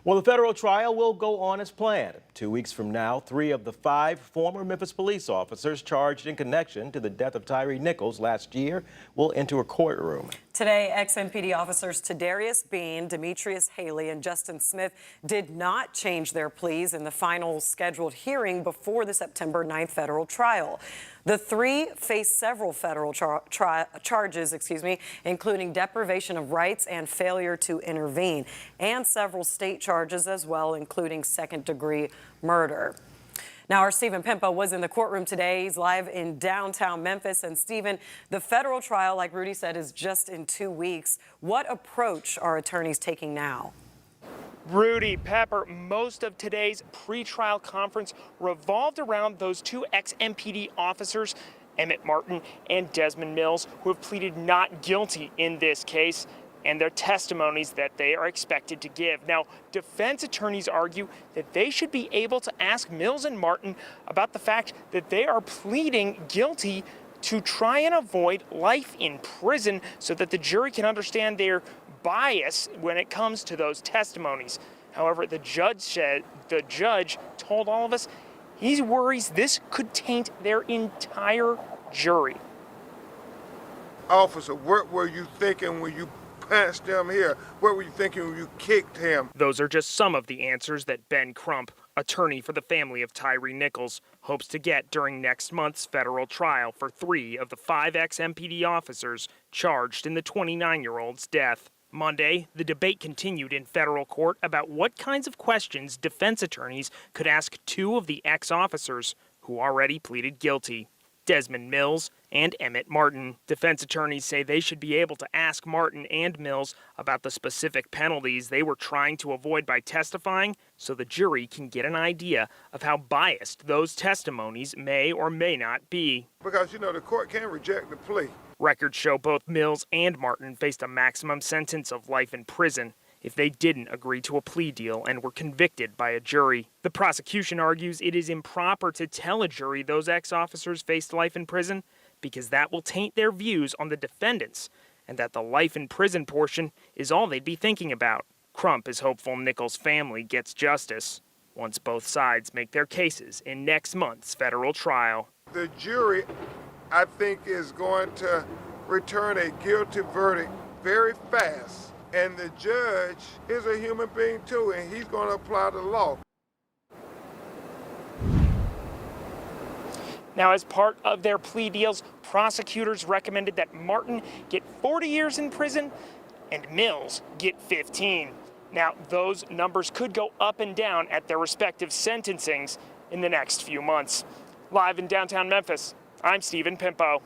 Well, the federal trial will go on as planned. 2 weeks from now, 3 of the 5 former Memphis police officers charged in connection to the death of Tyre Nichols last year will enter a courtroom. Today, ex-MPD officers Tadarrius Bean, Demetrius Haley, and Justin Smith did not change their pleas in the final scheduled hearing before the September 9th federal trial. The 3 face several federal charges, including deprivation of rights and failure to intervene, and several state charges as well, including second-degree murder. Now, our Stephen Pimpo was in the courtroom today. He's live in downtown Memphis. And Stephen, the federal trial, like Rudy said, is just in 2 weeks. What approach are attorneys taking now? Rudy, Pepper, most of today's pretrial conference revolved around those 2 ex-MPD officers, Emmett Martin and Desmond Mills, who have pleaded not guilty in this case, and their testimonies that they are expected to give. Now, defense attorneys argue that they should be able to ask Mills and Martin about the fact that they are pleading guilty to try and avoid life in prison so that the jury can understand their bias when it comes to those testimonies. However, the judge told all of us he worries this could taint their entire jury. Officer, what were you thinking when you punched him here? What were you thinking when you kicked him? Those are just some of the answers that Ben Crump, attorney for the family of Tyre Nichols, hopes to get during next month's federal trial for 3 of the 5 ex-MPD officers charged in the 29-year-old's death. Monday, the debate continued in federal court about what kinds of questions defense attorneys could ask 2 of the ex-officers who already pleaded guilty, Desmond Mills and Emmett Martin. Defense attorneys say they should be able to ask Martin and Mills about the specific penalties they were trying to avoid by testifying, so the jury can get an idea of how biased those testimonies may or may not be. Because, the court can't reject the plea. Records show both Mills and Martin faced a maximum sentence of life in prison if they didn't agree to a plea deal and were convicted by a jury. The prosecution argues it is improper to tell a jury those ex-officers faced life in prison because that will taint their views on the defendants, and that the life in prison portion is all they'd be thinking about. Crump is hopeful Nichols' family gets justice once both sides make their cases in next month's federal trial. The jury, I think, is going to return a guilty verdict very fast. And the judge is a human being too, and he's going to apply the law. Now, as part of their plea deals, prosecutors recommended that Martin get 40 years in prison and Mills get 15. Now, those numbers could go up and down at their respective sentencings in the next few months. Live in downtown Memphis, I'm Stephen Pimpo.